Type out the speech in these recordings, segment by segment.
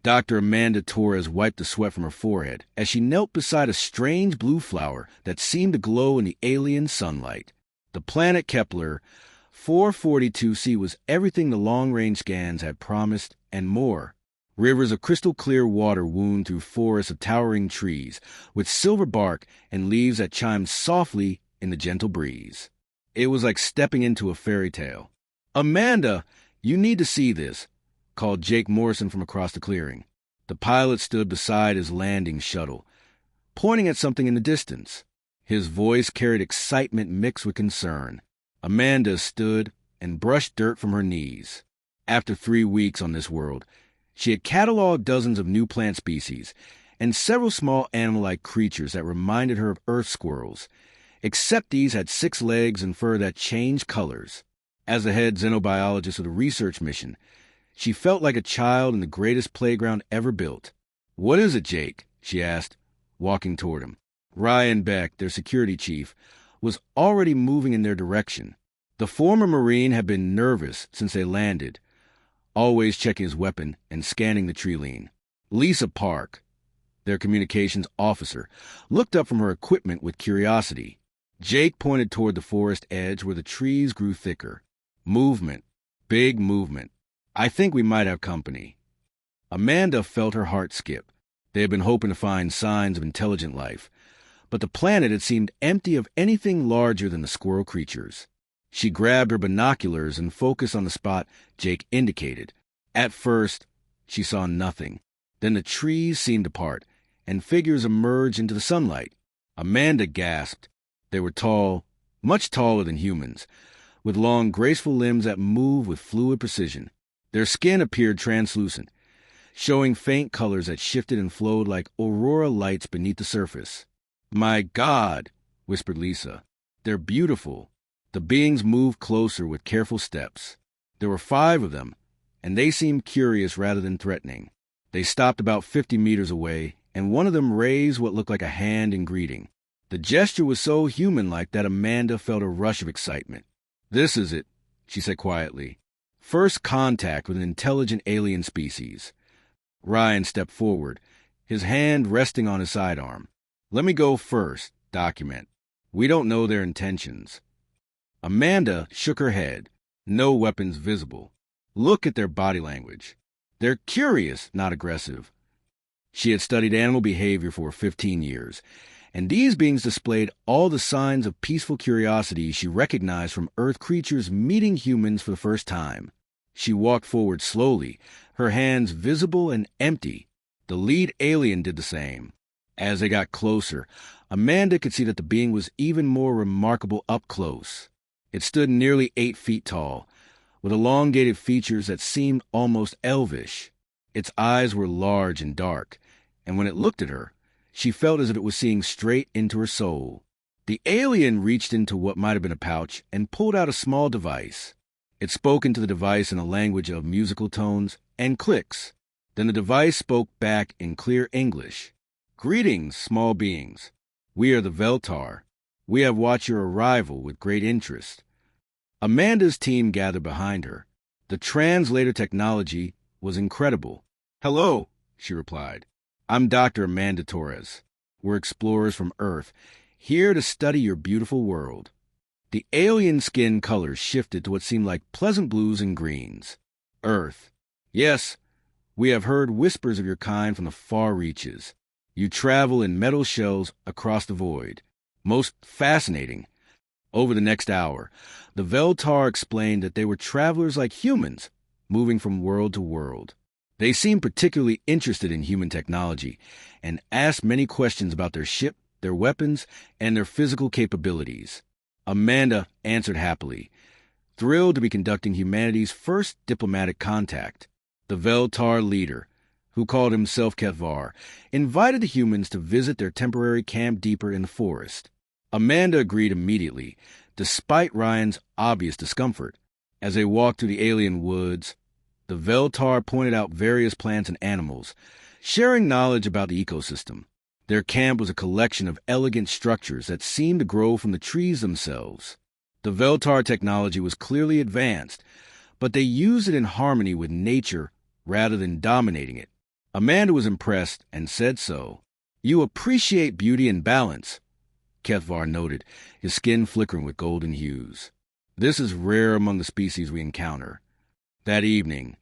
Dr. Amanda Torres wiped the sweat from her forehead as she knelt beside a strange blue flower that seemed to glow in the alien sunlight. The planet Kepler 442c was everything the long-range scans had promised and more. Rivers of crystal-clear water wound through forests of towering trees, with silver bark and leaves that chimed softly in the gentle breeze. It was like stepping into a fairy tale. "Amanda, you need to see this," called Jake Morrison from across the clearing. The pilot stood beside his landing shuttle, pointing at something in the distance. His voice carried excitement mixed with concern. Amanda stood and brushed dirt from her knees. After 3 weeks on this world, she had cataloged dozens of new plant species and several small animal-like creatures that reminded her of earth squirrels, except these had 6 legs and fur that changed colors. As the head xenobiologist of the research mission, she felt like a child in the greatest playground ever built. "What is it, Jake?" she asked, walking toward him. Ryan Beck, their security chief, was already moving in their direction. The former Marine had been nervous since they landed, always checking his weapon and scanning the tree line. Lisa Park, their communications officer, looked up from her equipment with curiosity. Jake pointed toward the forest edge where the trees grew thicker. "Movement. Big movement. I think we might have company." Amanda felt her heart skip. They had been hoping to find signs of intelligent life, but the planet had seemed empty of anything larger than the squirrel creatures. She grabbed her binoculars and focused on the spot Jake indicated. At first, she saw nothing. Then the trees seemed to part, and figures emerged into the sunlight. Amanda gasped. They were tall, much taller than humans, with long, graceful limbs that moved with fluid precision. Their skin appeared translucent, showing faint colors that shifted and flowed like aurora lights beneath the surface. "My God," whispered Lisa. "They're beautiful." The beings moved closer with careful steps. There were 5 of them, and they seemed curious rather than threatening. They stopped about 50 meters away, and one of them raised what looked like a hand in greeting. The gesture was so human-like that Amanda felt a rush of excitement. "This is it," she said quietly. "First contact with an intelligent alien species." Ryan stepped forward, his hand resting on his sidearm. "Let me go first, document. We don't know their intentions." Amanda shook her head. "No weapons visible. Look at their body language. They're curious, not aggressive." She had studied animal behavior for 15 years, and these beings displayed all the signs of peaceful curiosity she recognized from Earth creatures meeting humans for the first time. She walked forward slowly, her hands visible and empty. The lead alien did the same. As they got closer, Amanda could see that the being was even more remarkable up close. It stood nearly 8 feet tall, with elongated features that seemed almost elvish. Its eyes were large and dark, and when it looked at her, she felt as if it was seeing straight into her soul. The alien reached into what might have been a pouch and pulled out a small device. It spoke into the device in a language of musical tones and clicks. Then the device spoke back in clear English. "Greetings, small beings. We are the Veltar. We have watched your arrival with great interest." Amanda's team gathered behind her. The translator technology was incredible. "Hello," she replied. "I'm Dr. Amanda Torres. We're explorers from Earth, here to study your beautiful world." The alien skin colors shifted to what seemed like pleasant blues and greens. "Earth. Yes, we have heard whispers of your kind from the far reaches. You travel in metal shells across the void. Most fascinating." Over the next hour, the Veltar explained that they were travelers like humans, moving from world to world. They seemed particularly interested in human technology and asked many questions about their ship, their weapons, and their physical capabilities. Amanda answered happily, thrilled to be conducting humanity's first diplomatic contact. The Veltar leader, who called himself Ketvar, invited the humans to visit their temporary camp deeper in the forest. Amanda agreed immediately, despite Ryan's obvious discomfort. As they walked through the alien woods, the Veltar pointed out various plants and animals, sharing knowledge about the ecosystem. Their camp was a collection of elegant structures that seemed to grow from the trees themselves. The Veltar technology was clearly advanced, but they used it in harmony with nature rather than dominating it. Amanda was impressed and said so. "You appreciate beauty and balance," Kethvar noted, his skin flickering with golden hues. "This is rare among the species we encounter." That evening,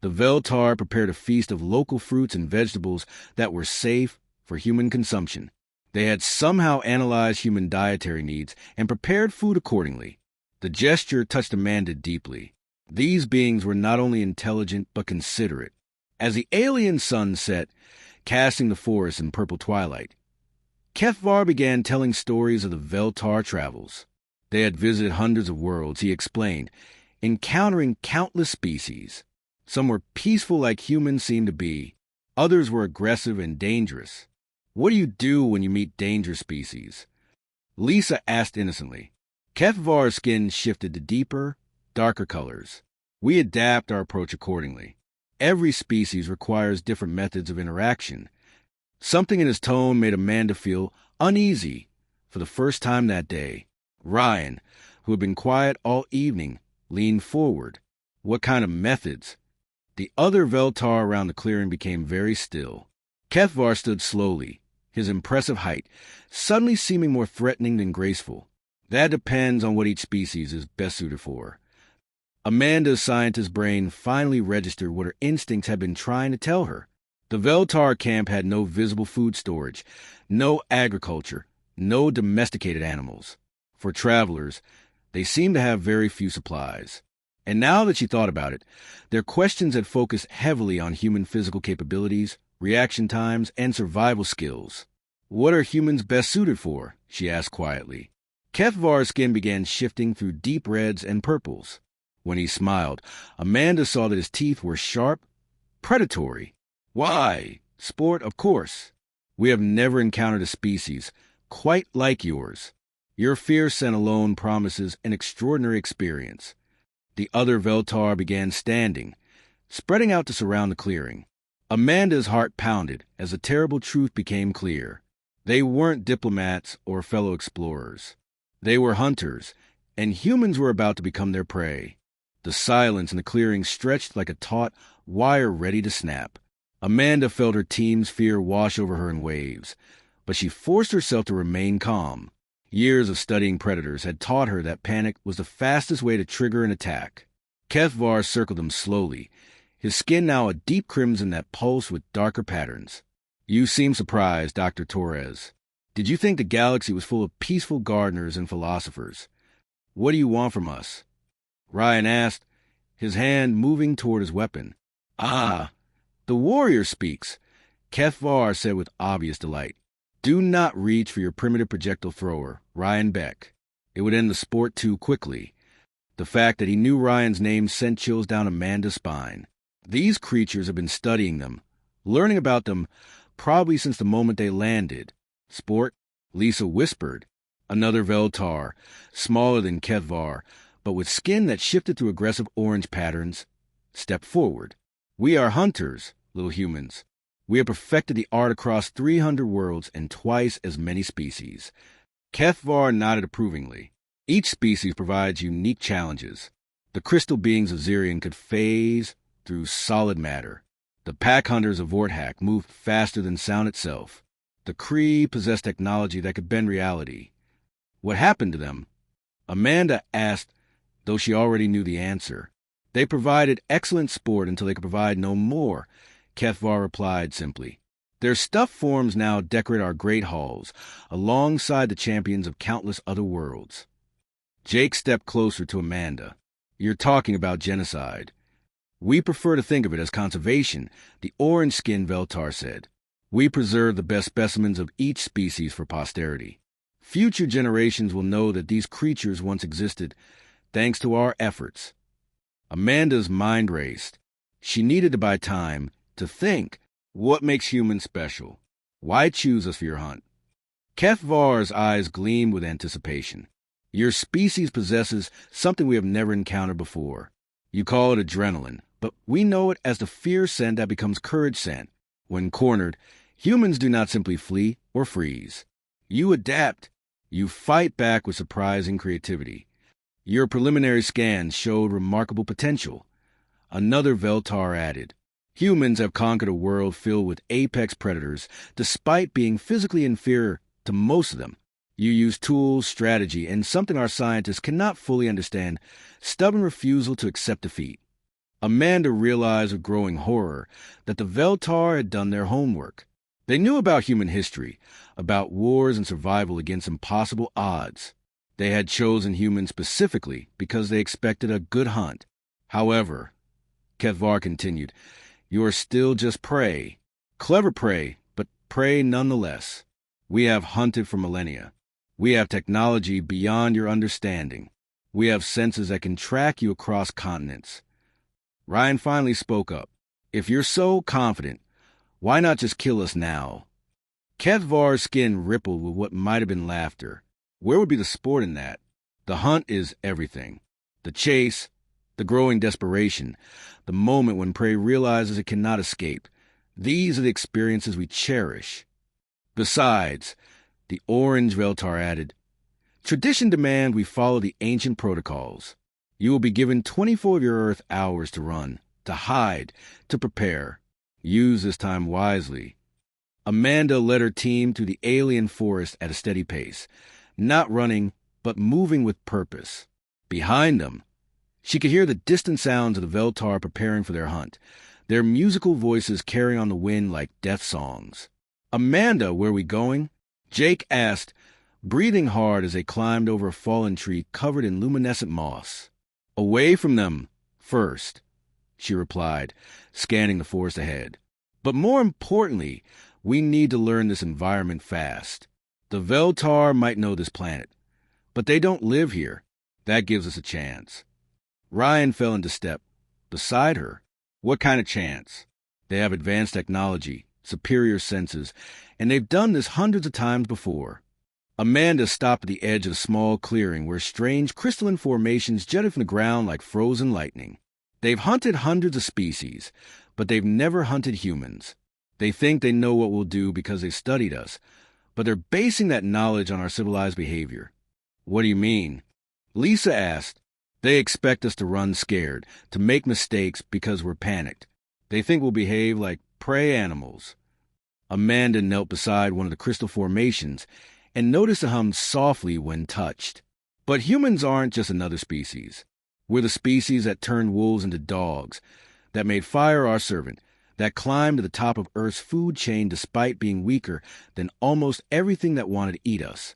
the Veltar prepared a feast of local fruits and vegetables that were safe for human consumption. They had somehow analyzed human dietary needs and prepared food accordingly. The gesture touched Amanda deeply. These beings were not only intelligent but considerate. As the alien sun set, casting the forest in purple twilight, Kethvar began telling stories of the Veltar travels. They had visited hundreds of worlds, he explained, encountering countless species. Some were peaceful like humans seemed to be. Others were aggressive and dangerous. "What do you do when you meet dangerous species?" Lisa asked innocently. Kethvar's skin shifted to deeper, darker colors. "We adapt our approach accordingly. Every species requires different methods of interaction." Something in his tone made Amanda feel uneasy for the first time that day. Ryan, who had been quiet all evening, leaned forward. "What kind of methods?" The other Veltar around the clearing became very still. Kethvar stood slowly, his impressive height suddenly seeming more threatening than graceful. "That depends on what each species is best suited for." Amanda's scientist brain finally registered what her instincts had been trying to tell her. The Veltar camp had no visible food storage, no agriculture, no domesticated animals. For travelers, they seemed to have very few supplies. And now that she thought about it, their questions had focused heavily on human physical capabilities, reaction times, and survival skills. "What are humans best suited for?" she asked quietly. Kethvar's skin began shifting through deep reds and purples. When he smiled, Amanda saw that his teeth were sharp, predatory. "Why? Sport, of course. We have never encountered a species quite like yours. Your fierce scent alone promises an extraordinary experience." The other Veltar began standing, spreading out to surround the clearing. Amanda's heart pounded as the terrible truth became clear. They weren't diplomats or fellow explorers. They were hunters, and humans were about to become their prey. The silence in the clearing stretched like a taut wire ready to snap. Amanda felt her team's fear wash over her in waves, but she forced herself to remain calm. Years of studying predators had taught her that panic was the fastest way to trigger an attack. Kethvar circled them slowly, his skin now a deep crimson that pulsed with darker patterns. "You seem surprised, Dr. Torres. Did you think the galaxy was full of peaceful gardeners and philosophers? What do you want from us?" Ryan asked, his hand moving toward his weapon. "Ah, the warrior speaks," Kethvar said with obvious delight. "Do not reach for your primitive projectile thrower, Ryan Beck. It would end the sport too quickly." The fact that he knew Ryan's name sent chills down Amanda's spine. These creatures have been studying them, learning about them probably since the moment they landed. "Sport?" Lisa whispered. Another Veltar, smaller than Kethvar, but with skin that shifted through aggressive orange patterns, stepped forward. "We are hunters, little humans. We have perfected the art across 300 worlds and twice as many species." Kethvar nodded approvingly. "Each species provides unique challenges. The crystal beings of Zirian could phase through solid matter. The pack hunters of Vorthak moved faster than sound itself. The Kree possessed technology that could bend reality. What happened to them?" Amanda asked, though she already knew the answer. "They provided excellent sport until they could provide no more," Kethvar replied simply. "Their stuffed forms now decorate our great halls, alongside the champions of countless other worlds." Jake stepped closer to Amanda. "You're talking about genocide." "We prefer to think of it as conservation," the orange-skinned Veltar said. "We preserve the best specimens of each species for posterity. Future generations will know that these creatures once existed thanks to our efforts." Amanda's mind raced. She needed to buy time to think. What makes humans special? Why choose us for your hunt? Kethvar's eyes gleamed with anticipation. "Your species possesses something we have never encountered before. You call it adrenaline, but we know it as the fear scent that becomes courage scent. When cornered, humans do not simply flee or freeze. You adapt. You fight back with surprising creativity. Your preliminary scans showed remarkable potential." Another Veltar added, Humans have conquered a world filled with apex predators, despite being physically inferior to most of them. You use tools, strategy, and something our scientists cannot fully understand, stubborn refusal to accept defeat. Amanda realized with growing horror that the Veltar had done their homework. They knew about human history, about wars and survival against impossible odds. They had chosen humans specifically because they expected a good hunt. However, Kethvar continued, you are still just prey. Clever prey, but prey nonetheless. We have hunted for millennia. We have technology beyond your understanding. We have senses that can track you across continents. Ryan finally spoke up. If you're so confident, why not just kill us now? Kethvar's skin rippled with what might have been laughter. Where would be the sport in that? The hunt is everything. The chase, the growing desperation, the moment when prey realizes it cannot escape. These are the experiences we cherish. Besides, the orange Veltar added, tradition demands we follow the ancient protocols. You will be given 24 of your Earth hours to run, to hide, to prepare. Use this time wisely. Amanda led her team through the alien forest at a steady pace, not running, but moving with purpose. Behind them, she could hear the distant sounds of the Veltar preparing for their hunt, their musical voices carrying on the wind like death songs. Amanda, where are we going? Jake asked, breathing hard as they climbed over a fallen tree covered in luminescent moss. Away from them, first, she replied, scanning the forest ahead. But more importantly, we need to learn this environment fast. The Veltar might know this planet, but they don't live here. That gives us a chance. Ryan fell into step beside her. What kind of chance? They have advanced technology, superior senses, and they've done this hundreds of times before. Amanda stopped at the edge of a small clearing where strange crystalline formations jutted from the ground like frozen lightning. They've hunted hundreds of species, but they've never hunted humans. They think they know what we'll do because they've studied us, but they're basing that knowledge on our civilized behavior. What do you mean? Lisa asked. They expect us to run scared, to make mistakes because we're panicked. They think we'll behave like prey animals. Amanda knelt beside one of the crystal formations and noticed it hummed softly when touched. But humans aren't just another species. We're the species that turned wolves into dogs, that made fire our servant, that climbed to the top of Earth's food chain despite being weaker than almost everything that wanted to eat us.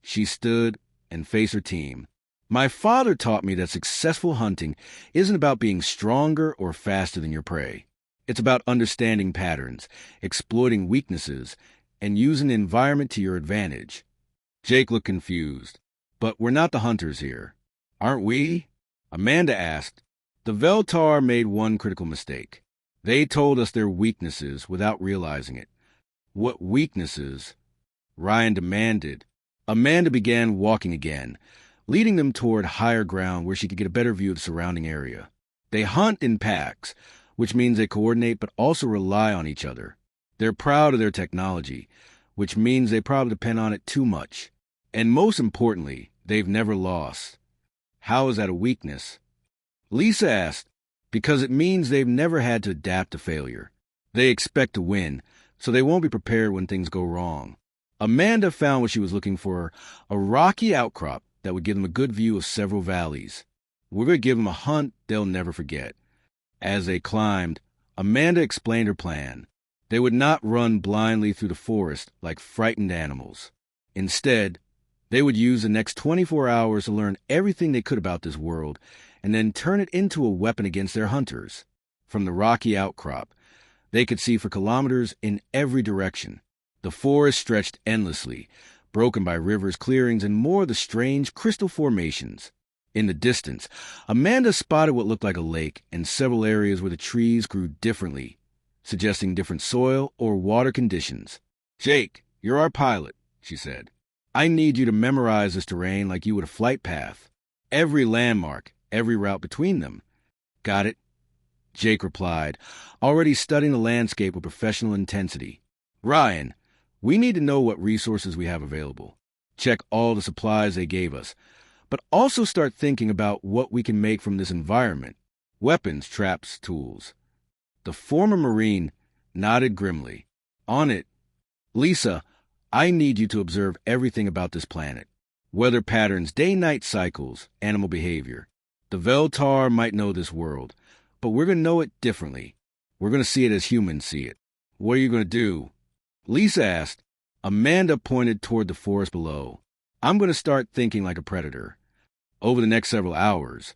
She stood and faced her team. My father taught me that successful hunting isn't about being stronger or faster than your prey. It's about understanding patterns, exploiting weaknesses, and using the environment to your advantage. Jake looked confused. But we're not the hunters here. Aren't we? Amanda asked. The Veltar made one critical mistake. They told us their weaknesses without realizing it. What weaknesses? Ryan demanded. Amanda began walking again, leading them toward higher ground where she could get a better view of the surrounding area. They hunt in packs, which means they coordinate but also rely on each other. They're proud of their technology, which means they probably depend on it too much. And most importantly, they've never lost. How is that a weakness? Lisa asked, because it means they've never had to adapt to failure. They expect to win, so they won't be prepared when things go wrong. Amanda found what she was looking for, a rocky outcrop that would give them a good view of several valleys. We're going to give them a hunt they'll never forget. As they climbed, Amanda explained her plan. They would not run blindly through the forest like frightened animals. Instead, they would use the next 24 hours to learn everything they could about this world and then turn it into a weapon against their hunters. From the rocky outcrop, they could see for kilometers in every direction. The forest stretched endlessly, broken by rivers, clearings, and more of the strange crystal formations. In the distance, Amanda spotted what looked like a lake and several areas where the trees grew differently, suggesting different soil or water conditions. Jake, you're our pilot, she said. I need you to memorize this terrain like you would a flight path. Every landmark, every route between them. Got it? Jake replied, already studying the landscape with professional intensity. Ryan, we need to know what resources we have available. Check all the supplies they gave us, but also start thinking about what we can make from this environment. Weapons, traps, tools. The former Marine nodded grimly. On it, Lisa, I need you to observe everything about this planet. Weather patterns, day-night cycles, animal behavior. The Veltar might know this world, but we're going to know it differently. We're going to see it as humans see it. What are you going to do? Lisa asked. Amanda pointed toward the forest below. I'm going to start thinking like a predator. Over the next several hours,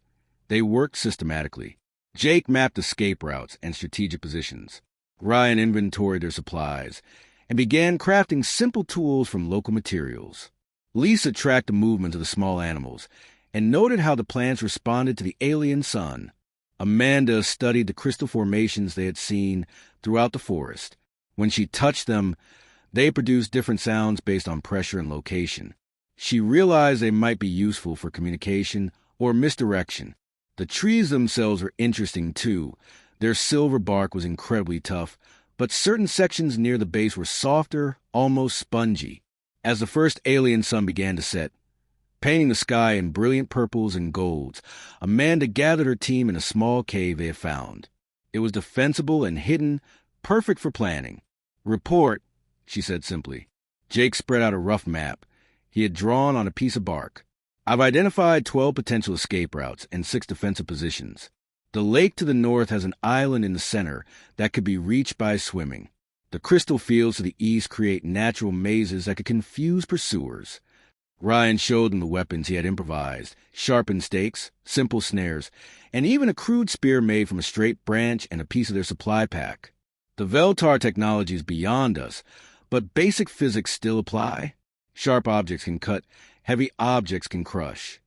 they worked systematically. Jake mapped escape routes and strategic positions. Ryan inventoried their supplies and began crafting simple tools from local materials. Lisa tracked the movement of the small animals and noted how the plants responded to the alien sun. Amanda studied the crystal formations they had seen throughout the forest. When she touched them, they produced different sounds based on pressure and location. She realized they might be useful for communication or misdirection. The trees themselves were interesting, too. Their silver bark was incredibly tough, but certain sections near the base were softer, almost spongy. As the first alien sun began to set, painting the sky in brilliant purples and golds, Amanda gathered her team in a small cave they had found. It was defensible and hidden, perfect for planning. Report, she said simply. Jake spread out a rough map he had drawn on a piece of bark. I've identified 12 potential escape routes and 6 defensive positions. The lake to the north has an island in the center that could be reached by swimming. The crystal fields to the east create natural mazes that could confuse pursuers. Ryan showed them the weapons he had improvised, sharpened stakes, simple snares, and even a crude spear made from a straight branch and a piece of their supply pack. The Veltar technology is beyond us, but basic physics still apply. Sharp objects can cut, heavy objects can crush.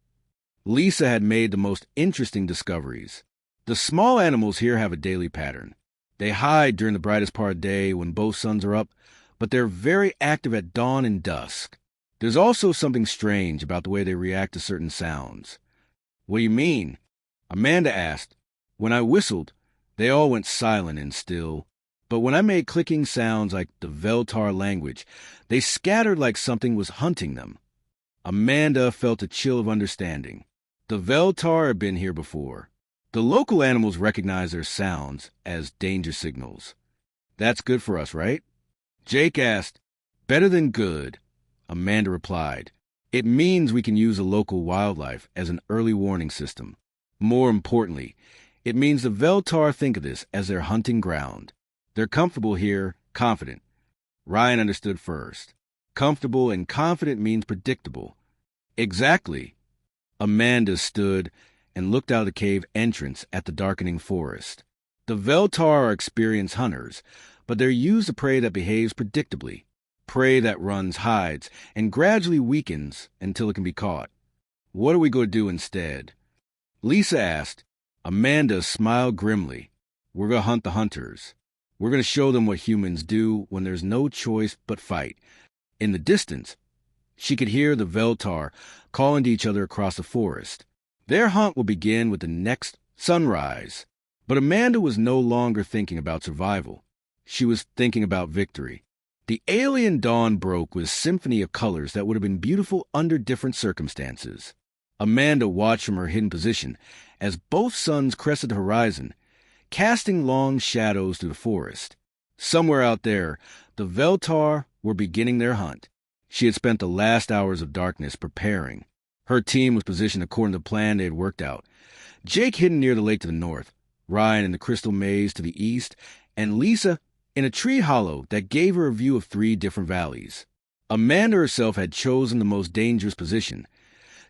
Lisa had made the most interesting discoveries. The small animals here have a daily pattern. They hide during the brightest part of day when both suns are up, but they're very active at dawn and dusk. There's also something strange about the way they react to certain sounds. What do you mean? Amanda asked. When I whistled, they all went silent and still. But when I made clicking sounds like the Veltar language, they scattered like something was hunting them. Amanda felt a chill of understanding. The Veltar had been here before. The local animals recognize their sounds as danger signals. That's good for us, right? Jake asked. Better than good, Amanda replied. It means we can use the local wildlife as an early warning system. More importantly, it means the Veltar think of this as their hunting ground. They're comfortable here, confident. Ryan understood first. Comfortable and confident means predictable. Exactly. Amanda stood and looked out of the cave entrance at the darkening forest. The Veltar are experienced hunters, but they're used to prey that behaves predictably. Prey that runs, hides, and gradually weakens until it can be caught. What are we going to do instead? Lisa asked. Amanda smiled grimly. We're going to hunt the hunters. We're going to show them what humans do when there's no choice but fight. In the distance, she could hear the Veltar calling to each other across the forest. Their hunt will begin with the next sunrise. But Amanda was no longer thinking about survival. She was thinking about victory. The alien dawn broke with a symphony of colors that would have been beautiful under different circumstances. Amanda watched from her hidden position as both suns crested the horizon, casting long shadows through the forest. Somewhere out there, the Veltar were beginning their hunt. She had spent the last hours of darkness preparing. Her team was positioned according to the plan they had worked out. Jake hidden near the lake to the north, Ryan in the crystal maze to the east, and Lisa in a tree hollow that gave her a view of 3 different valleys. Amanda herself had chosen the most dangerous position,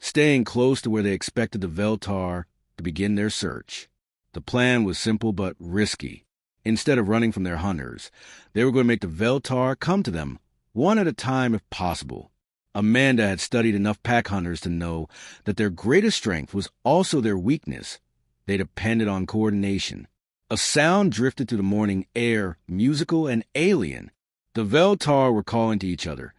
staying close to where they expected the Veltar to begin their search. The plan was simple but risky. Instead of running from their hunters, they were going to make the Veltar come to them, one at a time if possible. Amanda had studied enough pack hunters to know that their greatest strength was also their weakness. They depended on coordination. A sound drifted through the morning air, musical and alien. The Veltar were calling to each other,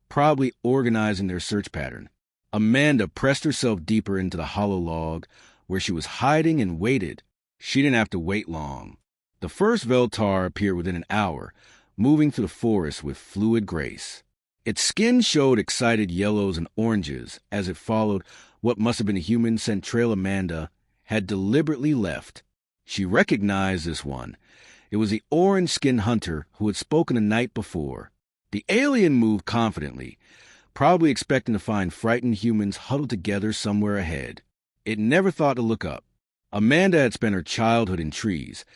probably organizing their search pattern. Amanda pressed herself deeper into the hollow log, where she was hiding and waited. She didn't have to wait long. The first Veltar appeared within an hour, moving through the forest with fluid grace. Its skin showed excited yellows and oranges as it followed what must have been a human scent trail Amanda had deliberately left. She recognized this one. It was the orange-skinned hunter who had spoken the night before. The alien moved confidently, probably expecting to find frightened humans huddled together somewhere ahead. It never thought to look up. Amanda had spent her childhood in trees,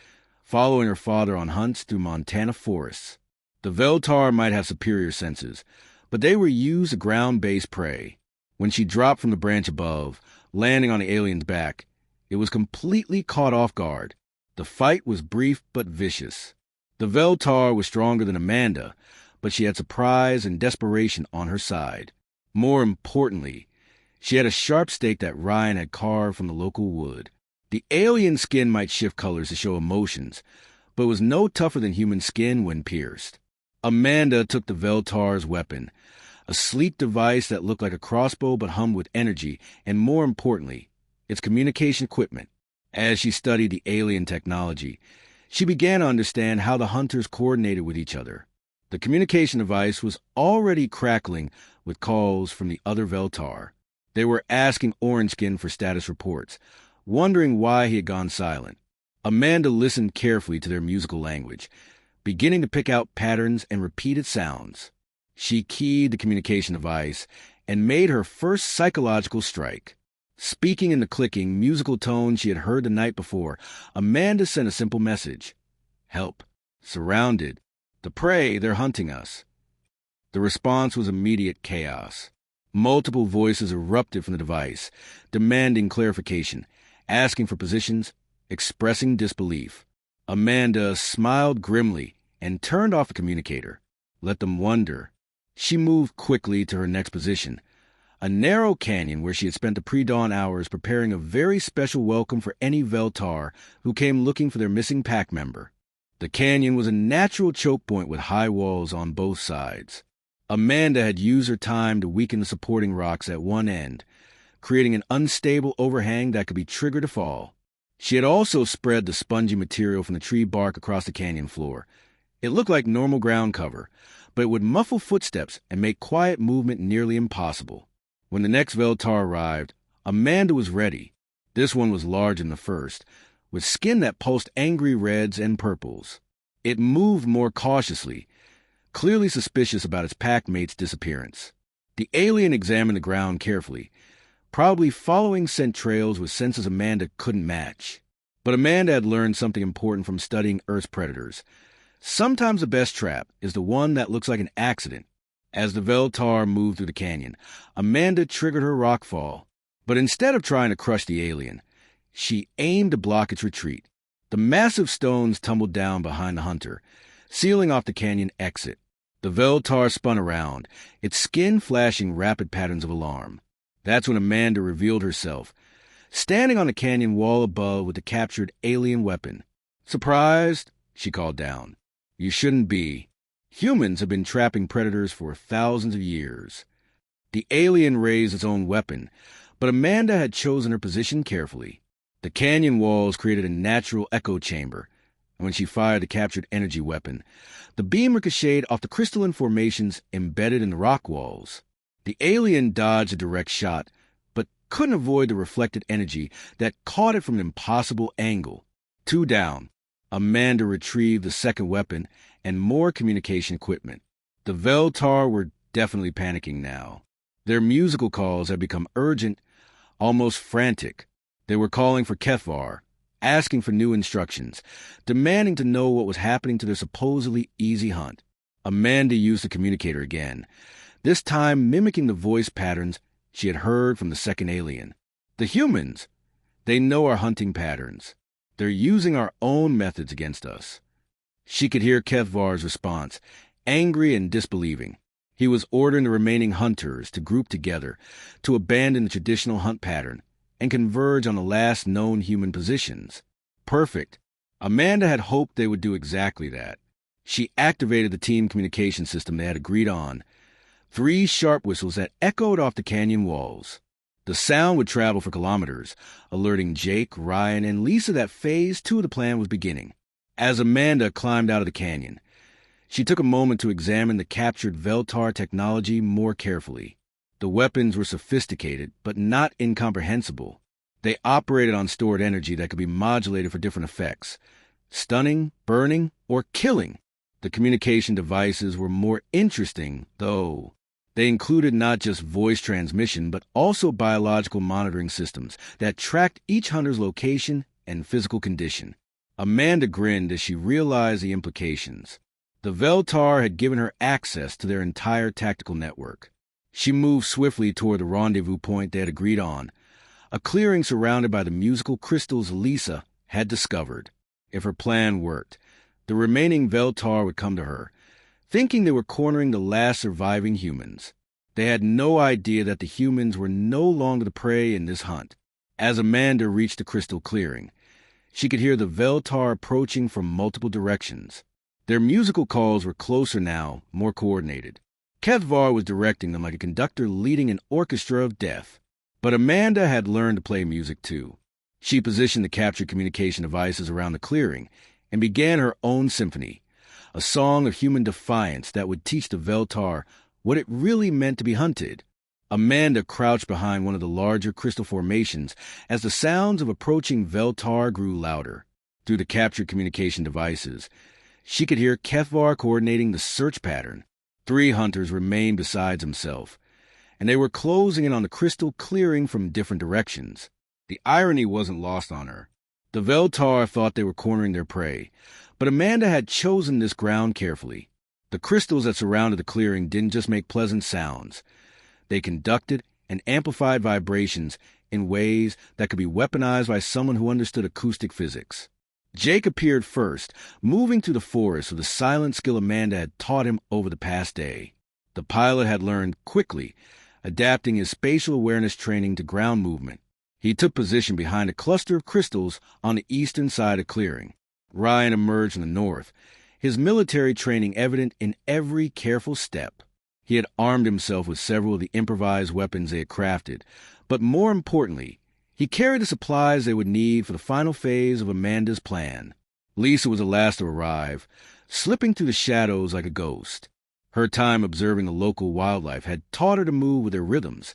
following her father on hunts through Montana forests. The Veltar might have superior senses, but they were used as ground-based prey. When she dropped from the branch above, landing on the alien's back, it was completely caught off guard. The fight was brief but vicious. The Veltar was stronger than Amanda, but she had surprise and desperation on her side. More importantly, she had a sharp stake that Ryan had carved from the local wood. The alien skin might shift colors to show emotions, but was no tougher than human skin when pierced. Amanda took the Veltar's weapon, a sleek device that looked like a crossbow but hummed with energy, and more importantly, its communication equipment. As she studied the alien technology, she began to understand how the hunters coordinated with each other. The communication device was already crackling with calls from the other Veltar. They were asking Orangeskin for status reports, wondering why he had gone silent. Amanda listened carefully to their musical language, beginning to pick out patterns and repeated sounds. She keyed the communication device and made her first psychological strike. Speaking in the clicking, musical tone she had heard the night before, Amanda sent a simple message. Help. Surrounded. The prey, they're hunting us. The response was immediate chaos. Multiple voices erupted from the device, demanding clarification, asking for positions, expressing disbelief. Amanda smiled grimly and turned off the communicator. Let them wonder. She moved quickly to her next position, a narrow canyon where she had spent the pre-dawn hours preparing a very special welcome for any Veltar who came looking for their missing pack member. The canyon was a natural choke point with high walls on both sides. Amanda had used her time to weaken the supporting rocks at one end, creating an unstable overhang that could be triggered to fall. She had also spread the spongy material from the tree bark across the canyon floor. It looked like normal ground cover, but it would muffle footsteps and make quiet movement nearly impossible. When the next Veltar arrived, Amanda was ready. This one was larger than the first, with skin that pulsed angry reds and purples. It moved more cautiously, clearly suspicious about its packmate's disappearance. The alien examined the ground carefully, probably following scent trails with senses Amanda couldn't match. But Amanda had learned something important from studying Earth's predators. Sometimes the best trap is the one that looks like an accident. As the Veltar moved through the canyon, Amanda triggered her rockfall. But instead of trying to crush the alien, she aimed to block its retreat. The massive stones tumbled down behind the hunter, sealing off the canyon exit. The Veltar spun around, its skin flashing rapid patterns of alarm. That's when Amanda revealed herself, standing on the canyon wall above with the captured alien weapon. Surprised? She called down. You shouldn't be. Humans have been trapping predators for thousands of years. The alien raised its own weapon, but Amanda had chosen her position carefully. The canyon walls created a natural echo chamber, and when she fired the captured energy weapon, the beam ricocheted off the crystalline formations embedded in the rock walls. The alien dodged a direct shot, but couldn't avoid the reflected energy that caught it from an impossible angle. 2 down. Amanda retrieved the second weapon and more communication equipment. The Veltar were definitely panicking now. Their musical calls had become urgent, almost frantic. They were calling for Kethvar, asking for new instructions, demanding to know what was happening to their supposedly easy hunt. Amanda used the communicator again, this time mimicking the voice patterns she had heard from the second alien. The humans, they know our hunting patterns. They're using our own methods against us. She could hear Kethvar's response, angry and disbelieving. He was ordering the remaining hunters to group together, to abandon the traditional hunt pattern, and converge on the last known human positions. Perfect. Amanda had hoped they would do exactly that. She activated the team communication system they had agreed on. 3 sharp whistles that echoed off the canyon walls. The sound would travel for kilometers, alerting Jake, Ryan, and Lisa that Phase 2 of the plan was beginning. As Amanda climbed out of the canyon, she took a moment to examine the captured Veltar technology more carefully. The weapons were sophisticated, but not incomprehensible. They operated on stored energy that could be modulated for different effects. Stunning, burning, or killing. The communication devices were more interesting, though. They included not just voice transmission, but also biological monitoring systems that tracked each hunter's location and physical condition. Amanda grinned as she realized the implications. The Veltar had given her access to their entire tactical network. She moved swiftly toward the rendezvous point they had agreed on, a clearing surrounded by the musical crystals Lisa had discovered. If her plan worked, the remaining Veltar would come to her, thinking they were cornering the last surviving humans. They had no idea that the humans were no longer the prey in this hunt. As Amanda reached the crystal clearing, she could hear the Veltar approaching from multiple directions. Their musical calls were closer now, more coordinated. Kethvar was directing them like a conductor leading an orchestra of death. But Amanda had learned to play music too. She positioned the captured communication devices around the clearing and began her own symphony, a song of human defiance that would teach the Veltar what it really meant to be hunted. Amanda crouched behind one of the larger crystal formations as the sounds of approaching Veltar grew louder. Through the captured communication devices, she could hear Kethvar coordinating the search pattern. 3 hunters remained besides himself, and they were closing in on the crystal clearing from different directions. The irony wasn't lost on her. The Veltar thought they were cornering their prey, but Amanda had chosen this ground carefully. The crystals that surrounded the clearing didn't just make pleasant sounds. They conducted and amplified vibrations in ways that could be weaponized by someone who understood acoustic physics. Jake appeared first, moving through the forest with the silent skill Amanda had taught him over the past day. The pilot had learned quickly, adapting his spatial awareness training to ground movement. He took position behind a cluster of crystals on the eastern side of clearing. Ryan emerged from the north, his military training evident in every careful step. He had armed himself with several of the improvised weapons they had crafted, but more importantly, he carried the supplies they would need for the final phase of Amanda's plan. Lisa was the last to arrive, slipping through the shadows like a ghost. Her time observing the local wildlife had taught her to move with their rhythms,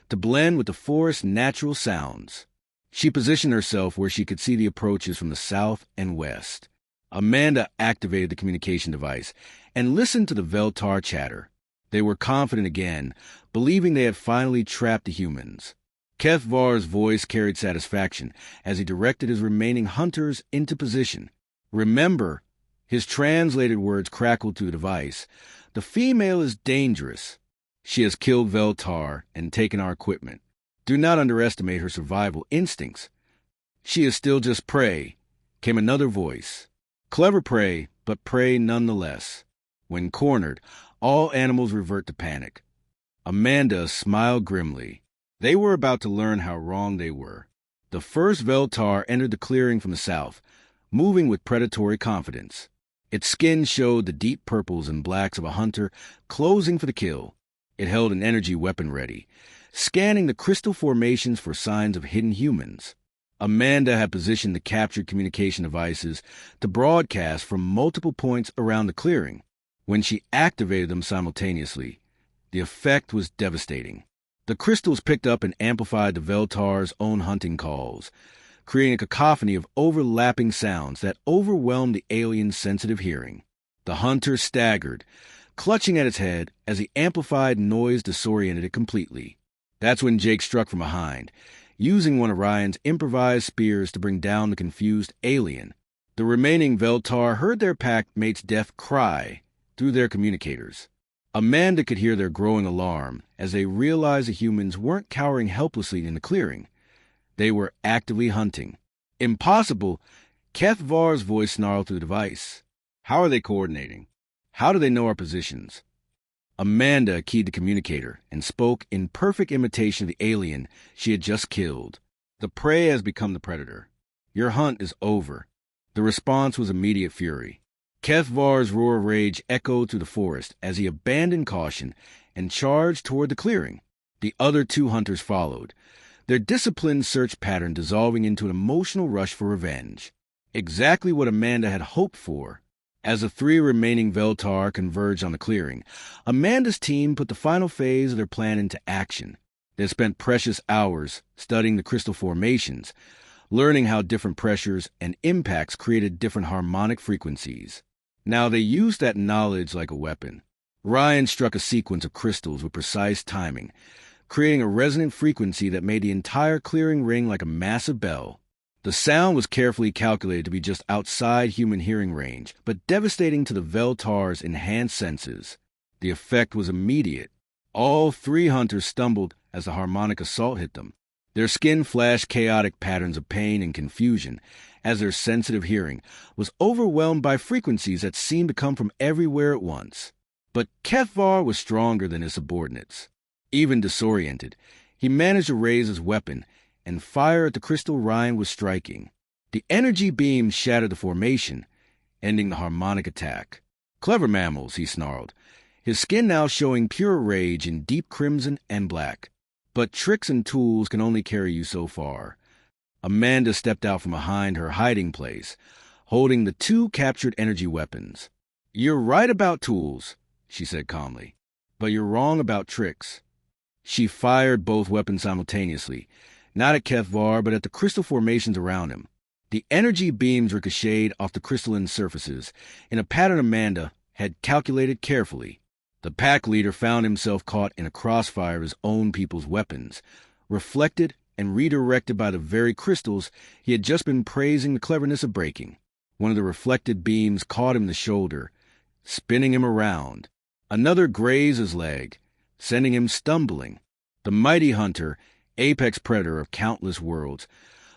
to blend with the forest's natural sounds. She positioned herself where she could see the approaches from the south and west. Amanda activated the communication device and listened to the Veltar chatter. They were confident again, believing they had finally trapped the humans. Kethvar's voice carried satisfaction as he directed his remaining hunters into position. Remember, his translated words crackled through the device. The female is dangerous. She has killed Veltar and taken our equipment. Do not underestimate her survival instincts. She is still just prey, came another voice. Clever prey, but prey nonetheless. When cornered, all animals revert to panic. Amanda smiled grimly. They were about to learn how wrong they were. The first Veltar entered the clearing from the south, moving with predatory confidence. Its skin showed the deep purples and blacks of a hunter closing for the kill. It held an energy weapon ready, scanning the crystal formations for signs of hidden humans. Amanda had positioned the captured communication devices to broadcast from multiple points around the clearing. When she activated them simultaneously, the effect was devastating. The crystals picked up and amplified the Veltar's own hunting calls, creating a cacophony of overlapping sounds that overwhelmed the alien's sensitive hearing. The hunter staggered, clutching at its head as the amplified noise disoriented it completely. That's when Jake struck from behind, using one of Ryan's improvised spears to bring down the confused alien. The remaining Veltar heard their pack mate's death cry through their communicators. Amanda could hear their growing alarm as they realized the humans weren't cowering helplessly in the clearing. They were actively hunting. Impossible! Kethvar's voice snarled through the device. How are they coordinating? How do they know our positions? Amanda keyed the communicator and spoke in perfect imitation of the alien she had just killed. The prey has become the predator. Your hunt is over. The response was immediate fury. Kethvar's roar of rage echoed through the forest as he abandoned caution and charged toward the clearing. The other 2 hunters followed, their disciplined search pattern dissolving into an emotional rush for revenge. Exactly what Amanda had hoped for. As the 3 remaining Veltar converged on the clearing, Amanda's team put the final phase of their plan into action. They spent precious hours studying the crystal formations, learning how different pressures and impacts created different harmonic frequencies. Now they used that knowledge like a weapon. Ryan struck a sequence of crystals with precise timing, creating a resonant frequency that made the entire clearing ring like a massive bell. The sound was carefully calculated to be just outside human hearing range, but devastating to the Veltar's enhanced senses. The effect was immediate. All three hunters stumbled as the harmonic assault hit them. Their skin flashed chaotic patterns of pain and confusion, as their sensitive hearing was overwhelmed by frequencies that seemed to come from everywhere at once. But Kethvar was stronger than his subordinates. Even disoriented, he managed to raise his weapon and fire at the crystal Ryan was striking. The energy beam shattered the formation, ending the harmonic attack. "Clever mammals," he snarled, his skin now showing pure rage in deep crimson and black. But tricks and tools can only carry you so far. Amanda stepped out from behind her hiding place, holding the two captured energy weapons. "You're right about tools," she said calmly, "but you're wrong about tricks." She fired both weapons simultaneously, not at Kethvar, but at the crystal formations around him. The energy beams ricocheted off the crystalline surfaces in a pattern Amanda had calculated carefully. The pack leader found himself caught in a crossfire of his own people's weapons, reflected and redirected by the very crystals he had just been praising the cleverness of breaking. One of the reflected beams caught him in the shoulder, spinning him around. Another grazed his leg, sending him stumbling. The mighty hunter, apex predator of countless worlds,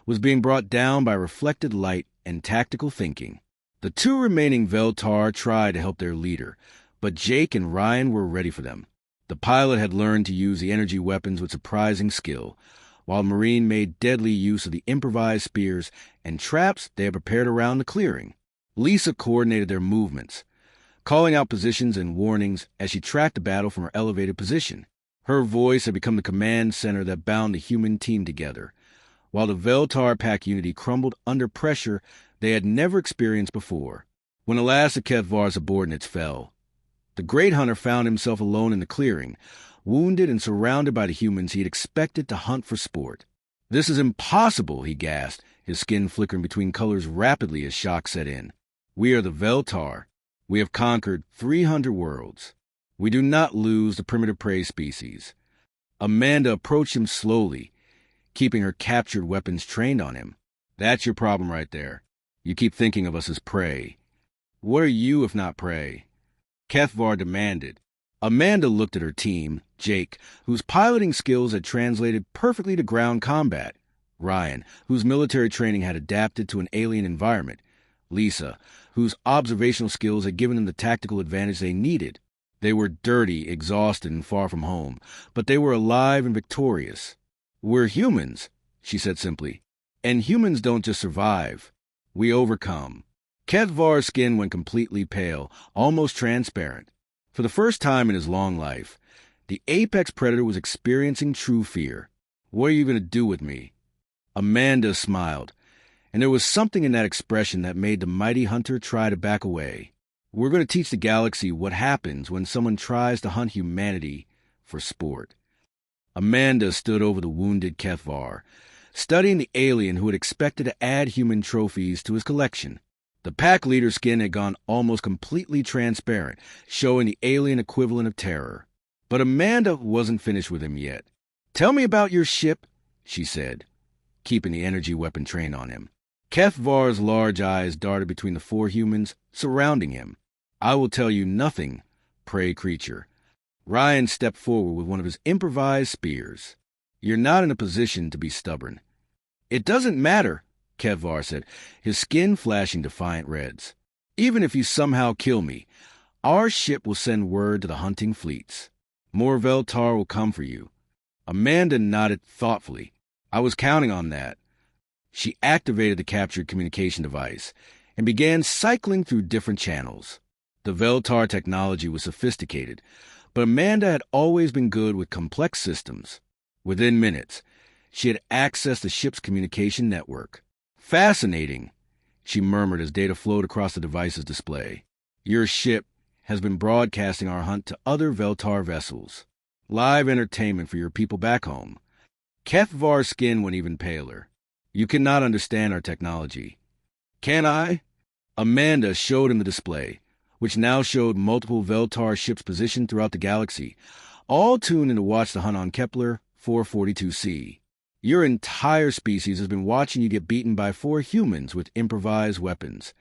was being brought down by reflected light and tactical thinking. The two remaining Veltar tried to help their leader, but Jake and Ryan were ready for them. The pilot had learned to use the energy weapons with surprising skill, while Marine made deadly use of the improvised spears and traps they had prepared around the clearing. Lisa coordinated their movements, calling out positions and warnings as she tracked the battle from her elevated position. Her voice had become the command center that bound the human team together, while the Veltar pack unity crumbled under pressure they had never experienced before. When the last of Kethvar's subordinates fell, the great hunter found himself alone in the clearing, wounded and surrounded by the humans he had expected to hunt for sport. "This is impossible," he gasped, his skin flickering between colors rapidly as shock set in. "We are the Veltar. We have conquered 300 worlds. We do not lose the primitive prey species." Amanda approached him slowly, keeping her captured weapons trained on him. "That's your problem right there. You keep thinking of us as prey. What are you if not prey?" Kethvar demanded. Amanda looked at her team, Jake, whose piloting skills had translated perfectly to ground combat, Ryan, whose military training had adapted to an alien environment, Lisa, whose observational skills had given them the tactical advantage they needed. They were dirty, exhausted, and far from home, but they were alive and victorious. "We're humans," she said simply, "and humans don't just survive. We overcome." Kethvar's skin went completely pale, almost transparent. For the first time in his long life, the apex predator was experiencing true fear. "What are you going to do with me?" Amanda smiled, and there was something in that expression that made the mighty hunter try to back away. "We're going to teach the galaxy what happens when someone tries to hunt humanity for sport." Amanda stood over the wounded Kethvar, studying the alien who had expected to add human trophies to his collection. The pack leader's skin had gone almost completely transparent, showing the alien equivalent of terror. But Amanda wasn't finished with him yet. "Tell me about your ship," she said, keeping the energy weapon trained on him. Kethvar's large eyes darted between the four humans surrounding him. "I will tell you nothing, prey creature." Ryan stepped forward with one of his improvised spears. "You're not in a position to be stubborn." "It doesn't matter," Kethvar said, his skin flashing defiant reds. "Even if you somehow kill me, our ship will send word to the hunting fleets. More Veltar will come for you." Amanda nodded thoughtfully. "I was counting on that." She activated the captured communication device and began cycling through different channels. The Veltar technology was sophisticated, but Amanda had always been good with complex systems. Within minutes, she had accessed the ship's communication network. "Fascinating," she murmured as data flowed across the device's display. "Your ship has been broadcasting our hunt to other Veltar vessels. Live entertainment for your people back home." Kethvar's skin went even paler. You cannot understand our technology. Can I? Amanda showed him the display, which now showed multiple Veltar ships positioned throughout the galaxy, all tuned in to watch the hunt on Kepler 442c. Your entire species has been watching you get beaten by 4 humans with improvised weapons.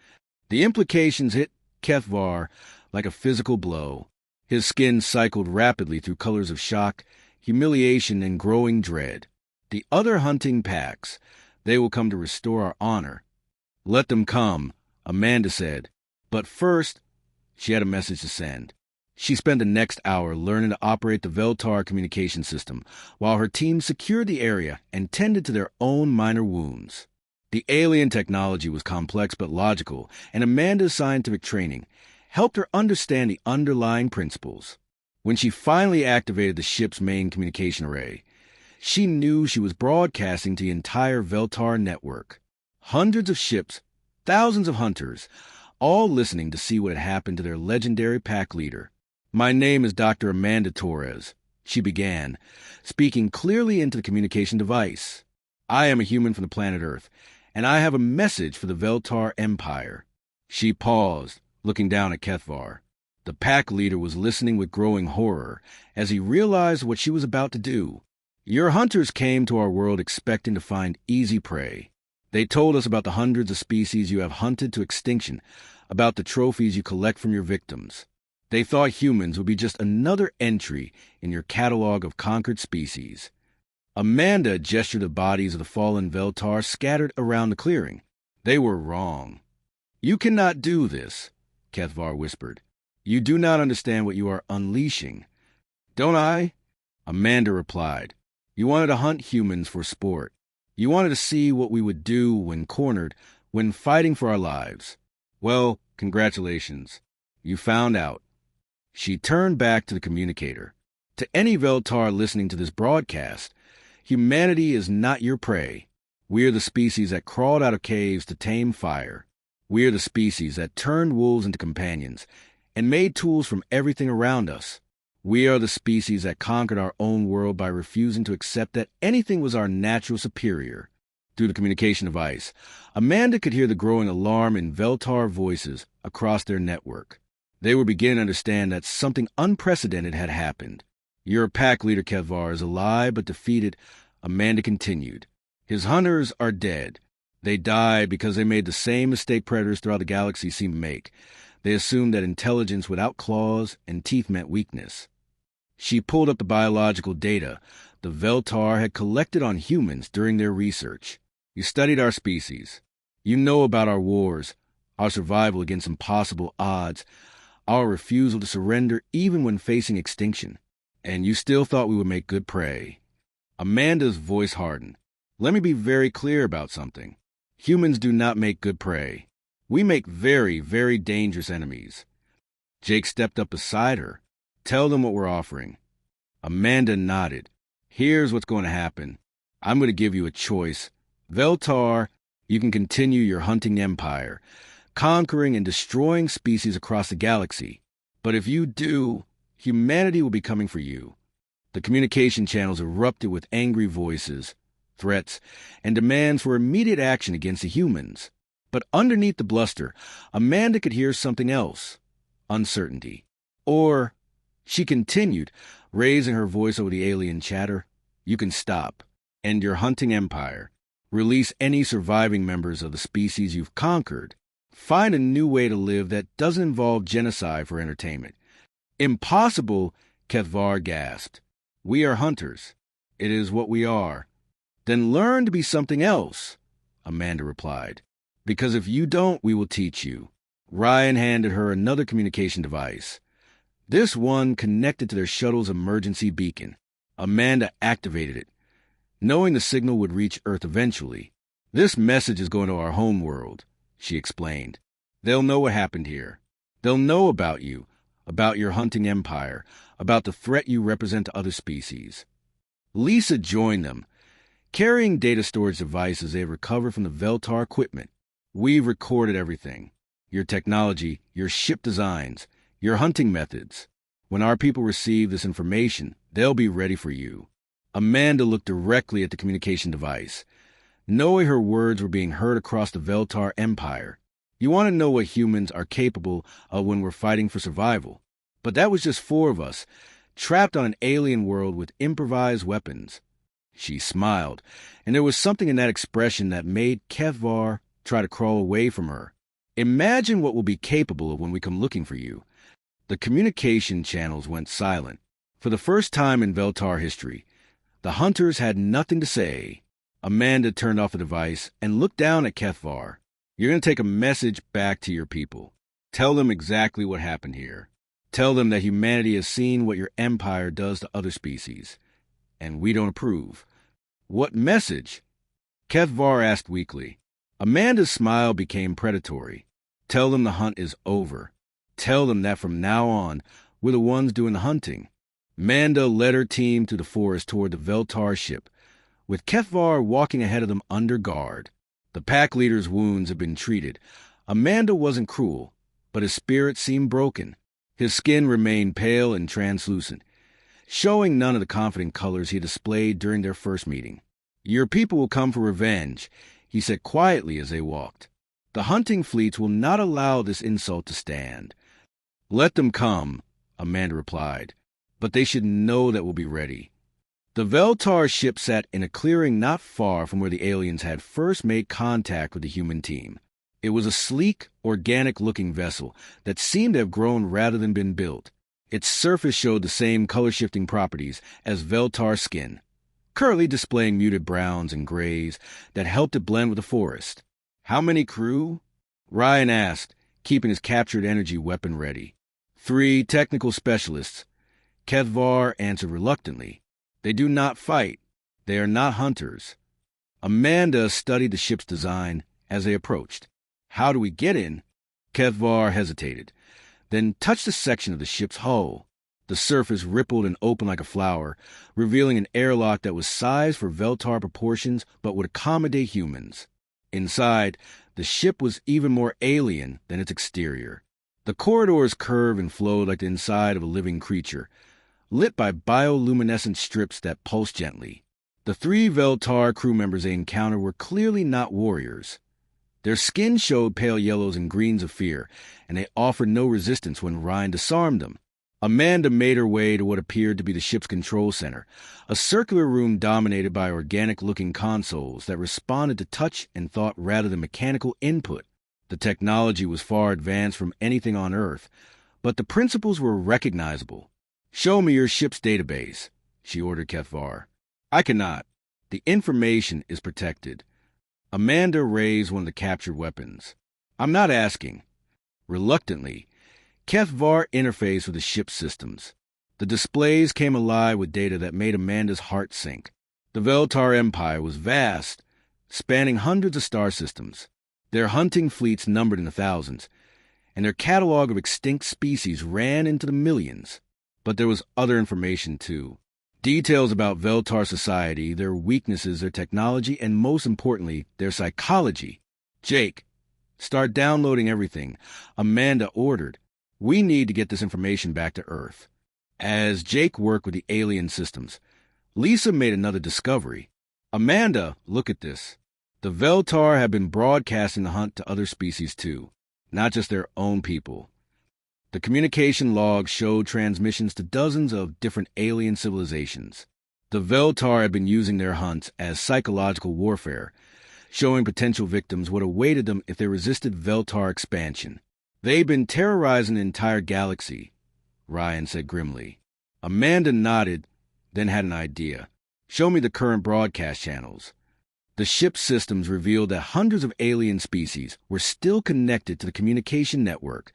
The implications hit Kethvar like a physical blow. His skin cycled rapidly through colors of shock, humiliation, and growing dread. The other hunting packs, they will come to restore our honor. Let them come, Amanda said. But first, she had a message to send. She spent the next hour learning to operate the Veltar communication system, while her team secured the area and tended to their own minor wounds. The alien technology was complex but logical, and Amanda's scientific training helped her understand the underlying principles. When she finally activated the ship's main communication array, she knew she was broadcasting to the entire Veltar network. Hundreds of ships, thousands of hunters, all listening to see what had happened to their legendary pack leader. My name is Dr. Amanda Torres, she began, speaking clearly into the communication device. I am a human from the planet Earth, and I have a message for the Veltar Empire. She paused, looking down at Kethvar. The pack leader was listening with growing horror as he realized what she was about to do. Your hunters came to our world expecting to find easy prey. They told us about the hundreds of species you have hunted to extinction, about the trophies you collect from your victims. They thought humans would be just another entry in your catalog of conquered species. Amanda gestured the bodies of the fallen Veltar scattered around the clearing. They were wrong. You cannot do this, Kethvar whispered. You do not understand what you are unleashing. Don't I? Amanda replied. You wanted to hunt humans for sport. You wanted to see what we would do when cornered, when fighting for our lives. Well, congratulations. You found out. She turned back to the communicator. To any Veltar listening to this broadcast, humanity is not your prey. We are the species that crawled out of caves to tame fire. We are the species that turned wolves into companions and made tools from everything around us. We are the species that conquered our own world by refusing to accept that anything was our natural superior. Through the communication device, Amanda could hear the growing alarm in Veltar voices across their network. They were beginning to understand that something unprecedented had happened. Your pack leader, Kethvar, is alive but defeated, Amanda continued. His hunters are dead. They died because they made the same mistake predators throughout the galaxy seem to make. They assumed that intelligence without claws and teeth meant weakness. She pulled up the biological data the Veltar had collected on humans during their research. You studied our species. You know about our wars, our survival against impossible odds, our refusal to surrender even when facing extinction. And you still thought we would make good prey. Amanda's voice hardened. Let me be very clear about something. Humans do not make good prey. We make very, very dangerous enemies. Jake stepped up beside her. Tell them what we're offering. Amanda nodded. Here's what's going to happen. I'm going to give you a choice. Veltar, you can continue your hunting empire, conquering and destroying species across the galaxy. But if you do, humanity will be coming for you. The communication channels erupted with angry voices, threats, and demands for immediate action against the humans. But underneath the bluster, Amanda could hear something else. Uncertainty. Or, she continued, raising her voice over the alien chatter, you can stop. End your hunting empire. Release any surviving members of the species you've conquered. Find a new way to live that doesn't involve genocide for entertainment. Impossible, Kethvar gasped. We are hunters. It is what we are. Then learn to be something else, Amanda replied. Because if you don't, we will teach you. Ryan handed her another communication device. This one connected to their shuttle's emergency beacon. Amanda activated it, knowing the signal would reach Earth eventually. This message is going to our home world, she explained. They'll know what happened here. They'll know about you, about your hunting empire, about the threat you represent to other species. Lisa joined them, carrying data storage devices they had recovered from the Veltar equipment. We've recorded everything. Your technology, your ship designs, your hunting methods. When our people receive this information, they'll be ready for you. Amanda looked directly at the communication device. knowing her words were being heard across the Veltar Empire. You want to know what humans are capable of when we're fighting for survival. But that was just 4 of us, trapped on an alien world with improvised weapons. She smiled, and there was something in that expression that made Kevvar try to crawl away from her. Imagine what we'll be capable of when we come looking for you. The communication channels went silent. For the first time in Veltar history, the hunters had nothing to say. Amanda turned off the device and looked down at Kevvar. You're going to take a message back to your people. Tell them exactly what happened here. Tell them that humanity has seen what your empire does to other species, and we don't approve. What message? Kevvar asked weakly. Amanda's smile became predatory. Tell them the hunt is over. Tell them that from now on, we're the ones doing the hunting. Amanda led her team through the forest toward the Veltar ship, with Kevvar walking ahead of them under guard. The pack leader's wounds had been treated. Amanda wasn't cruel, but his spirit seemed broken. His skin remained pale and translucent, showing none of the confident colors he displayed during their first meeting. Your people will come for revenge, he said quietly as they walked. The hunting fleets will not allow this insult to stand. Let them come, Amanda replied, but they should know that we'll be ready. The Veltar ship sat in a clearing not far from where the aliens had first made contact with the human team. It was a sleek, organic-looking vessel that seemed to have grown rather than been built. Its surface showed the same color-shifting properties as Veltar skin, currently displaying muted browns and grays that helped it blend with the forest. How many crew? Ryan asked, keeping his captured energy weapon ready. 3 technical specialists. Kevvar answered reluctantly. They do not fight. They are not hunters. Amanda studied the ship's design as they approached. How do we get in? Kevvar hesitated, then touched a section of the ship's hull. The surface rippled and opened like a flower, revealing an airlock that was sized for Veltar proportions but would accommodate humans. Inside, the ship was even more alien than its exterior. The corridors curved and flowed like the inside of a living creature, lit by bioluminescent strips that pulsed gently. The 3 Veltar crew members they encountered were clearly not warriors. Their skin showed pale yellows and greens of fear, and they offered no resistance when Ryan disarmed them. Amanda made her way to what appeared to be the ship's control center, a circular room dominated by organic-looking consoles that responded to touch and thought rather than mechanical input. The technology was far advanced from anything on Earth, but the principles were recognizable. Show me your ship's database, she ordered Kevvar. I cannot. The information is protected. Amanda raised one of the captured weapons. I'm not asking. Reluctantly, Kevvar interfaced with the ship's systems. The displays came alive with data that made Amanda's heart sink. The Veltar Empire was vast, spanning hundreds of star systems. Their hunting fleets numbered in the thousands, and their catalog of extinct species ran into the millions. But there was other information, too. Details about Veltar society, their weaknesses, their technology, and most importantly, their psychology. Jake, start downloading everything. Amanda ordered. We need to get this information back to Earth. As Jake worked with the alien systems, Lisa made another discovery. Amanda, look at this. The Veltar have been broadcasting the hunt to other species, too, not just their own people. The communication logs showed transmissions to dozens of different alien civilizations. The Veltar had been using their hunts as psychological warfare, showing potential victims what awaited them if they resisted Veltar expansion. They'd been terrorizing the entire galaxy, Ryan said grimly. Amanda nodded, then had an idea. Show me the current broadcast channels. The ship's systems revealed that hundreds of alien species were still connected to the communication network,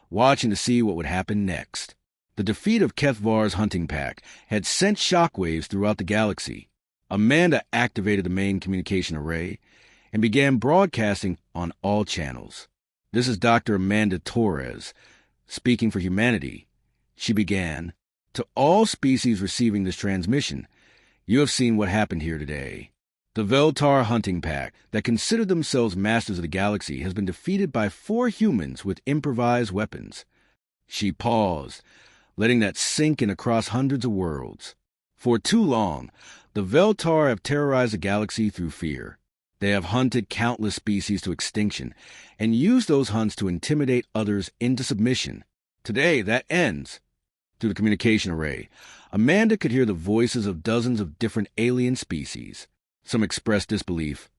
watching to see what would happen next. The defeat of Kevvar's hunting pack had sent shockwaves throughout the galaxy. Amanda activated the main communication array and began broadcasting on all channels. This is Dr. Amanda Torres, speaking for humanity. She began, to all species receiving this transmission, you have seen what happened here today. The Veltar hunting pack that considered themselves masters of the galaxy has been defeated by 4 humans with improvised weapons. She paused, letting that sink in across hundreds of worlds. For too long, the Veltar have terrorized the galaxy through fear. They have hunted countless species to extinction and used those hunts to intimidate others into submission. Today, that ends. Through the communication array, Amanda could hear the voices of dozens of different alien species. Some expressed disbelief,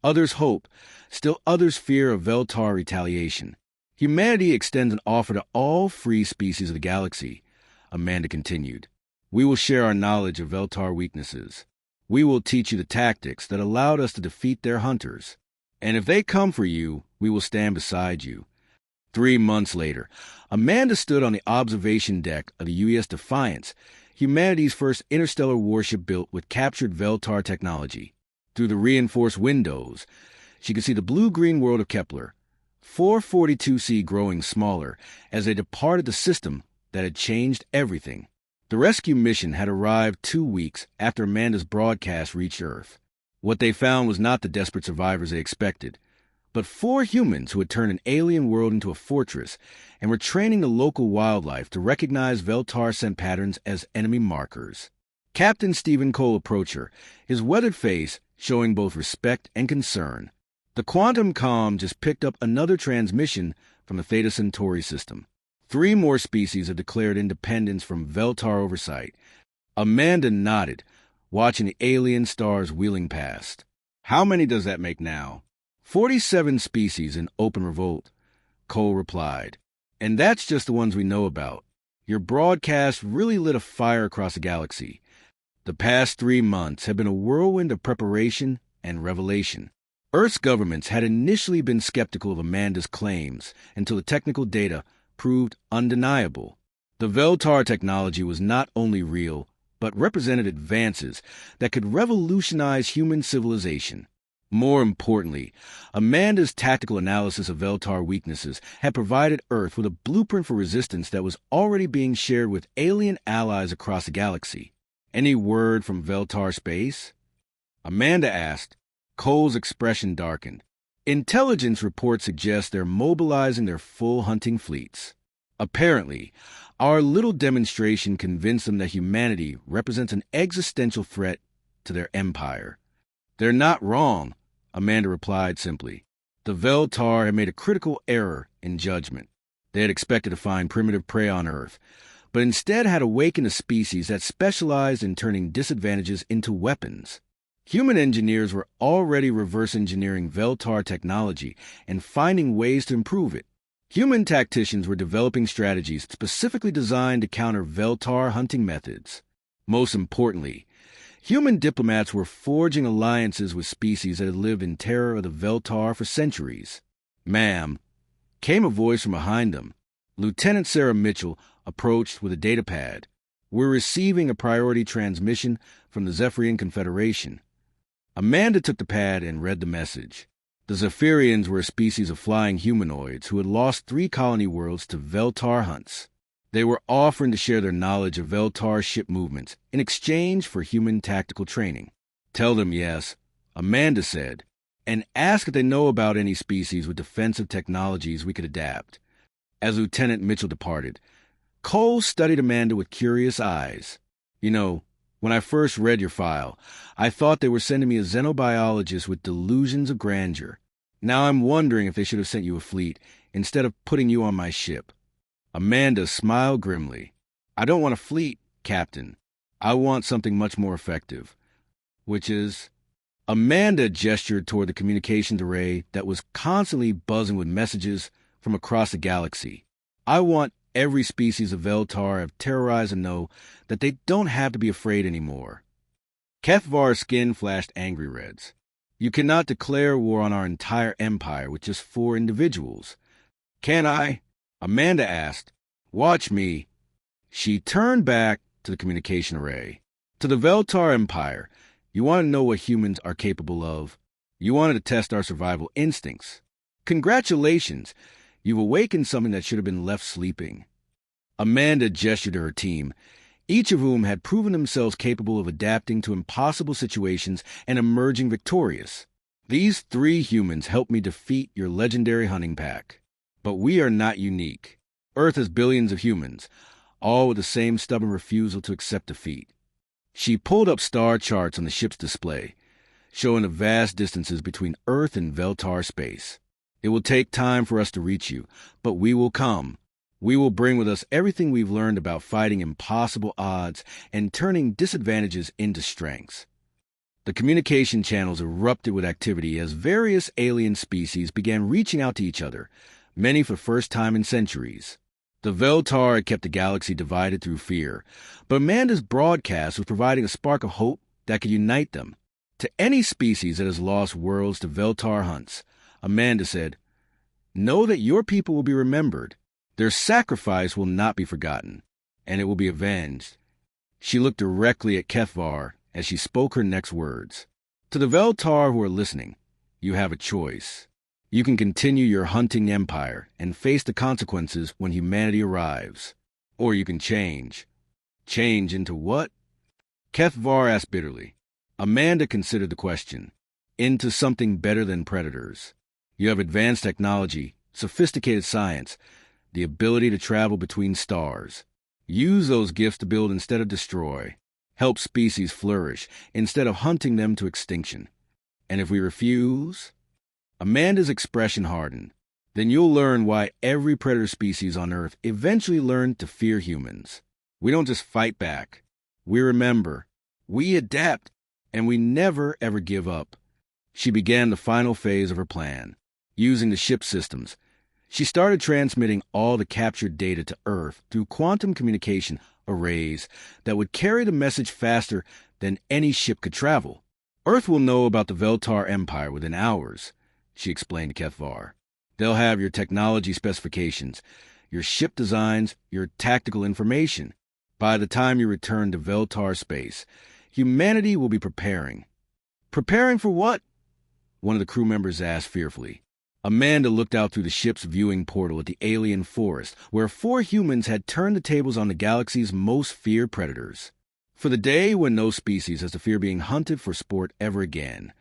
others hope, still others fear of Veltar retaliation. Humanity extends an offer to all free species of the galaxy. Amanda continued. We will share our knowledge of Veltar weaknesses. We will teach you the tactics that allowed us to defeat their hunters. And if they come for you, we will stand beside you. 3 months later, Amanda stood on the observation deck of the UES Defiance, humanity's first interstellar warship built with captured Veltar technology. Through the reinforced windows, she could see the blue-green world of Kepler, 442c growing smaller as they departed the system that had changed everything. The rescue mission had arrived 2 weeks after Amanda's broadcast reached Earth. What they found was not the desperate survivors they expected, but 4 humans who had turned an alien world into a fortress and were training the local wildlife to recognize Veltar scent patterns as enemy markers. Captain Stephen Cole approached her, his weathered face showing both respect and concern. The quantum comm just picked up another transmission from the Theta Centauri system. 3 more species have declared independence from Veltar oversight. Amanda nodded, watching the alien stars wheeling past. How many does that make now? 47 species in open revolt, Cole replied. And that's just the ones we know about. Your broadcast really lit a fire across the galaxy. The past 3 months have been a whirlwind of preparation and revelation. Earth's governments had initially been skeptical of Amanda's claims until the technical data proved undeniable. The Veltar technology was not only real, but represented advances that could revolutionize human civilization. More importantly, Amanda's tactical analysis of Veltar weaknesses had provided Earth with a blueprint for resistance that was already being shared with alien allies across the galaxy. Any word from Veltar space? Amanda asked. Cole's expression darkened. Intelligence reports suggest they're mobilizing their full hunting fleets. Apparently, our little demonstration convinced them that humanity represents an existential threat to their empire. They're not wrong, Amanda replied simply. The Veltar had made a critical error in judgment. They had expected to find primitive prey on Earth, but instead had awakened a species that specialized in turning disadvantages into weapons. Human engineers were already reverse engineering Veltar technology and finding ways to improve it. Human tacticians were developing strategies specifically designed to counter Veltar hunting methods. Most importantly, human diplomats were forging alliances with species that had lived in terror of the Veltar for centuries. Ma'am, came a voice from behind them. Lieutenant Sarah Mitchell approached with a datapad. We're receiving a priority transmission from the Zephyrian Confederation. Amanda took the pad and read the message. The Zephyrians were a species of flying humanoids who had lost 3 colony worlds to Veltar hunts. They were offering to share their knowledge of Veltar ship movements in exchange for human tactical training. Tell them yes, Amanda said, and ask if they know about any species with defensive technologies we could adapt. As Lieutenant Mitchell departed, Cole studied Amanda with curious eyes. You know, when I first read your file, I thought they were sending me a xenobiologist with delusions of grandeur. Now I'm wondering if they should have sent you a fleet instead of putting you on my ship. Amanda smiled grimly. I don't want a fleet, Captain. I want something much more effective. Which is? Amanda gestured toward the communications array that was constantly buzzing with messages from across the galaxy. I want every species of Veltar have terrorized to know that they don't have to be afraid anymore. Kethvar's skin flashed angry reds. You cannot declare war on our entire empire with just 4 individuals. Can I? Amanda asked. Watch me. She turned back to the communication array. To the Veltar Empire, you want to know what humans are capable of. You wanted to test our survival instincts. Congratulations. You've awakened something that should have been left sleeping. Amanda gestured to her team, each of whom had proven themselves capable of adapting to impossible situations and emerging victorious. These 3 humans helped me defeat your legendary hunting pack. But we are not unique. Earth has billions of humans, all with the same stubborn refusal to accept defeat. She pulled up star charts on the ship's display. showing the vast distances between Earth and Veltar space. It will take time for us to reach you, but we will come. We will bring with us everything we've learned about fighting impossible odds and turning disadvantages into strengths. The communication channels erupted with activity as various alien species began reaching out to each other, many for the first time in centuries. The Veltar had kept the galaxy divided through fear, but Amanda's broadcast was providing a spark of hope that could unite them. To any species that has lost worlds to Veltar hunts, Amanda said, "Know that your people will be remembered. Their sacrifice will not be forgotten, and it will be avenged." She looked directly at Kethvar as she spoke her next words. To the Veltar who are listening, you have a choice. You can continue your hunting empire and face the consequences when humanity arrives. Or you can change. Change into what? Kethvar asked bitterly. Amanda considered the question. Into something better than predators. You have advanced technology, sophisticated science, the ability to travel between stars. Use those gifts to build instead of destroy. Help species flourish instead of hunting them to extinction. And if we refuse? Amanda's expression hardened. Then you'll learn why every predator species on Earth eventually learned to fear humans. We don't just fight back. We remember. We adapt. And we never, ever give up. She began the final phase of her plan. Using the ship systems, she started transmitting all the captured data to Earth through quantum communication arrays that would carry the message faster than any ship could travel. Earth will know about the Veltar Empire within hours, she explained to Kethvar. They'll have your technology specifications, your ship designs, your tactical information. By the time you return to Veltar space, humanity will be preparing. Preparing for what? One of the crew members asked fearfully. Amanda looked out through the ship's viewing portal at the alien forest, where 4 humans had turned the tables on the galaxy's most feared predators. For the day when no species has to fear being hunted for sport ever again,